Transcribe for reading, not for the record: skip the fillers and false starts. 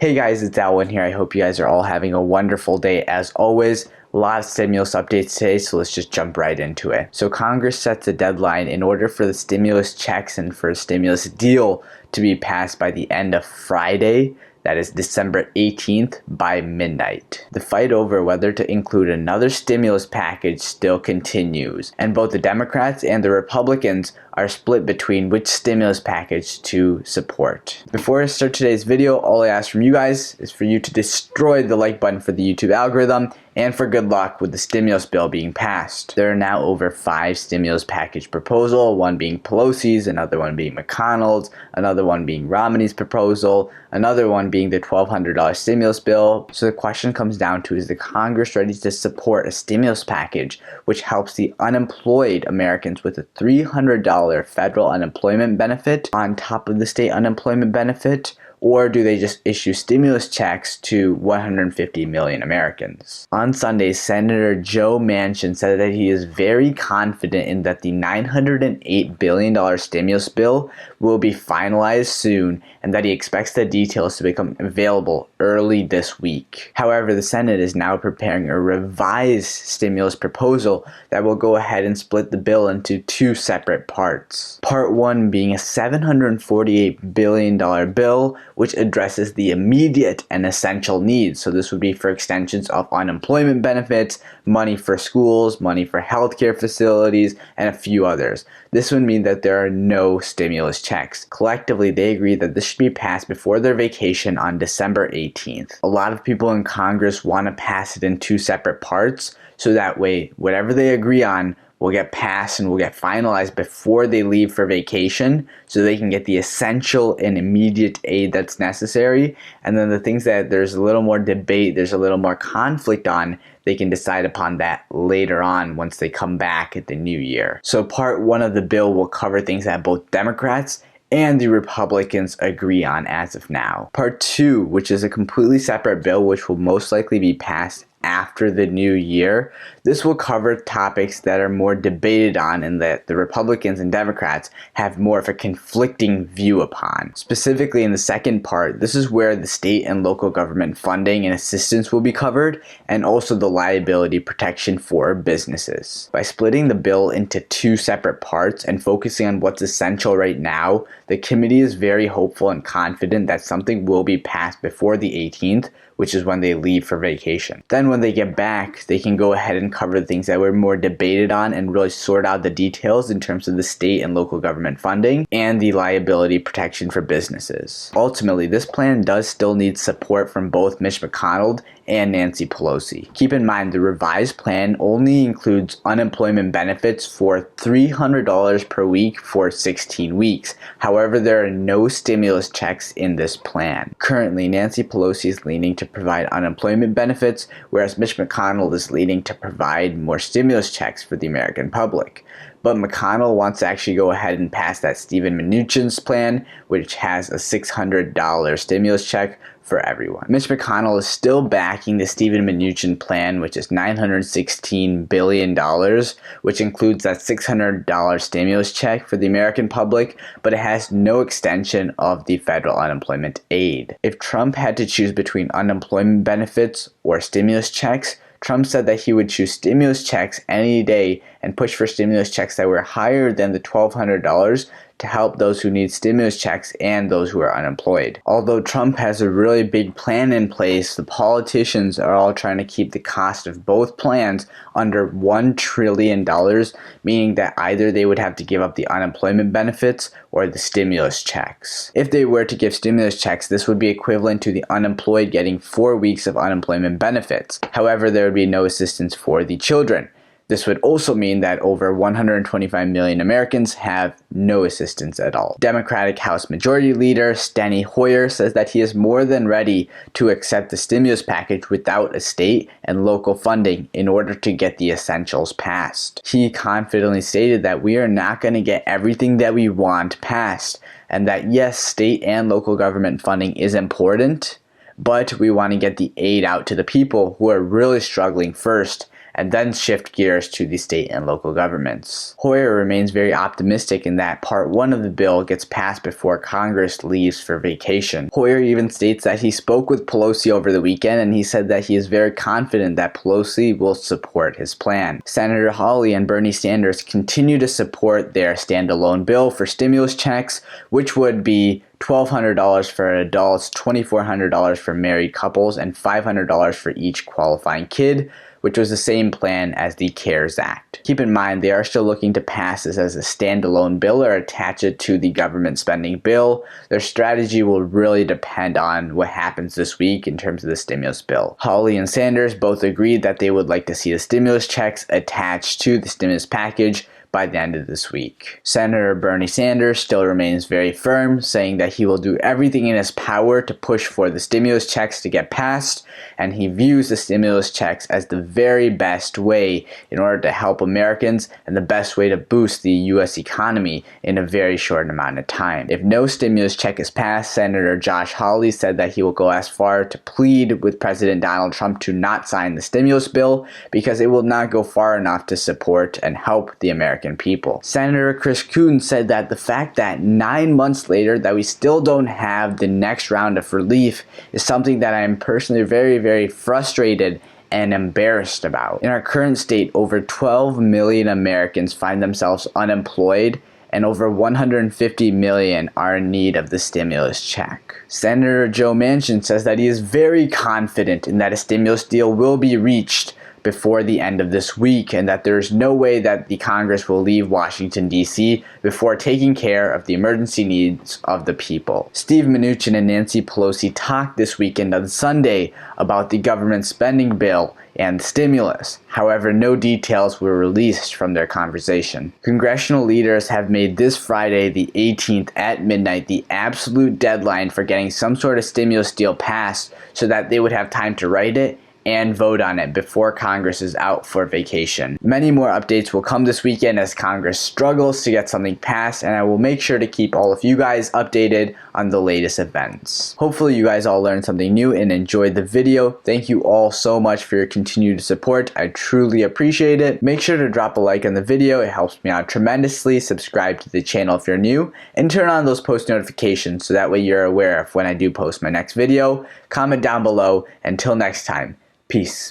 Hey guys, it's Alwyn here. I hope you guys are all having a wonderful day. As always, a lot of stimulus updates today, so let's just jump right into it. So Congress sets a deadline in order for the stimulus checks and for a stimulus deal to be passed by the end of Friday. That is December 18th by midnight. The fight over whether to include another stimulus package still continues, and both the Democrats and the Republicans are split between which stimulus package to support. Before I start today's video, all I ask from you guys is for you to destroy the like button for the YouTube algorithm and for good luck with the stimulus bill being passed. There are now over 5 stimulus package proposals, one being Pelosi's, another one being McConnell's, another one being Romney's proposal, another one being the $1,200 stimulus bill. So the question comes down to, is the Congress ready to support a stimulus package which helps the unemployed Americans with a $300 federal unemployment benefit on top of the state unemployment benefit? Or do they just issue stimulus checks to 150 million Americans? On Sunday, Senator Joe Manchin said that he is very confident in that the $908 billion stimulus bill will be finalized soon and that he expects the details to become available early this week. However, the Senate is now preparing a revised stimulus proposal that will go ahead and split the bill into 2 separate parts. Part 1 being a $748 billion bill which addresses the immediate and essential needs. So this would be for extensions of unemployment benefits, money for schools, money for healthcare facilities, and a few others. This would mean that there are no stimulus checks. Collectively, they agree that this should be passed before their vacation on December 18th. A lot of people in Congress want to pass it in 2 separate parts, so that way, whatever they agree on will get passed and will get finalized before they leave for vacation, so they can get the essential and immediate aid that's necessary. And then the things that there's a little more debate, there's a little more conflict on, they can decide upon that later on once they come back at the new year. So part 1 of the bill will cover things that both Democrats and the Republicans agree on as of now. Part 2, which is a completely separate bill which will most likely be passed after the new year, this will cover topics that are more debated on and that the Republicans and Democrats have more of a conflicting view upon. Specifically in the second part, this is where the state and local government funding and assistance will be covered, and also the liability protection for businesses. By splitting the bill into 2 separate parts and focusing on what's essential right now, the committee is very hopeful and confident that something will be passed before the 18th, which is when they leave for vacation. Then when they get back, they can go ahead and cover the things that were more debated on and really sort out the details in terms of the state and local government funding and the liability protection for businesses. Ultimately, this plan does still need support from both Mitch McConnell and Nancy Pelosi. Keep in mind, the revised plan only includes unemployment benefits for $300 per week for 16 weeks. However, there are no stimulus checks in this plan. Currently, Nancy Pelosi is leaning to provide unemployment benefits, whereas Mitch McConnell is leaning to provide more stimulus checks for the American public. But McConnell wants to actually go ahead and pass that Steven Mnuchin's plan, which has a $600 stimulus check for everyone. Mitch McConnell is still backing the Steven Mnuchin plan, which is $916 billion, which includes that $600 stimulus check for the American public, but it has no extension of the federal unemployment aid. If Trump had to choose between unemployment benefits or stimulus checks, Trump said that he would choose stimulus checks any day and push for stimulus checks that were higher than the $1,200 to help those who need stimulus checks and those who are unemployed. Although Trump has a really big plan in place, the politicians are all trying to keep the cost of both plans under $1 trillion, meaning that either they would have to give up the unemployment benefits or the stimulus checks. If they were to give stimulus checks, this would be equivalent to the unemployed getting 4 weeks of unemployment benefits. However, there would be no assistance for the children. This would also mean that over 125 million Americans have no assistance at all. Democratic House Majority Leader Steny Hoyer says that he is more than ready to accept the stimulus package without a state and local funding in order to get the essentials passed. He confidently stated that we are not going to get everything that we want passed, and that yes, state and local government funding is important, but we want to get the aid out to the people who are really struggling first, and then shift gears to the state and local governments. Hoyer remains very optimistic in that Part 1 of the bill gets passed before Congress leaves for vacation. Hoyer even states that he spoke with Pelosi over the weekend, and he said that he is very confident that Pelosi will support his plan. Senator Hawley and Bernie Sanders continue to support their standalone bill for stimulus checks, which would be $1,200 for adults, $2,400 for married couples, and $500 for each qualifying kid, which was the same plan as the CARES Act. Keep in mind, they are still looking to pass this as a standalone bill or attach it to the government spending bill. Their strategy will really depend on what happens this week in terms of the stimulus bill. Hawley and Sanders both agreed that they would like to see the stimulus checks attached to the stimulus package by the end of this week. Senator Bernie Sanders still remains very firm, saying that he will do everything in his power to push for the stimulus checks to get passed, and he views the stimulus checks as the very best way in order to help Americans and the best way to boost the U.S. economy in a very short amount of time. If no stimulus check is passed, Senator Josh Hawley said that he will go as far to plead with President Donald Trump to not sign the stimulus bill because it will not go far enough to support and help the American people. Senator Chris Coons said that the fact that 9 months later that we still don't have the next round of relief is something that I am personally very frustrated and embarrassed about. In our current state, over 12 million Americans find themselves unemployed, and over 150 million are in need of the stimulus check. Senator Joe Manchin says that he is very confident in that a stimulus deal will be reached before the end of this week, and that there's no way that the Congress will leave Washington, D.C. before taking care of the emergency needs of the people. Steve Mnuchin and Nancy Pelosi talked this weekend on Sunday about the government spending bill and stimulus. However, no details were released from their conversation. Congressional leaders have made this Friday, the 18th at midnight, the absolute deadline for getting some sort of stimulus deal passed so that they would have time to write it and vote on it before Congress is out for vacation. Many more updates will come this weekend as Congress struggles to get something passed, and I will make sure to keep all of you guys updated on the latest events. Hopefully you guys all learned something new and enjoyed the video. Thank you all so much for your continued support. I truly appreciate it. Make sure to drop a like on the video. It helps me out tremendously. Subscribe to the channel if you're new, and turn on those post notifications so that way you're aware of when I do post my next video. Comment down below. Until next time. Peace.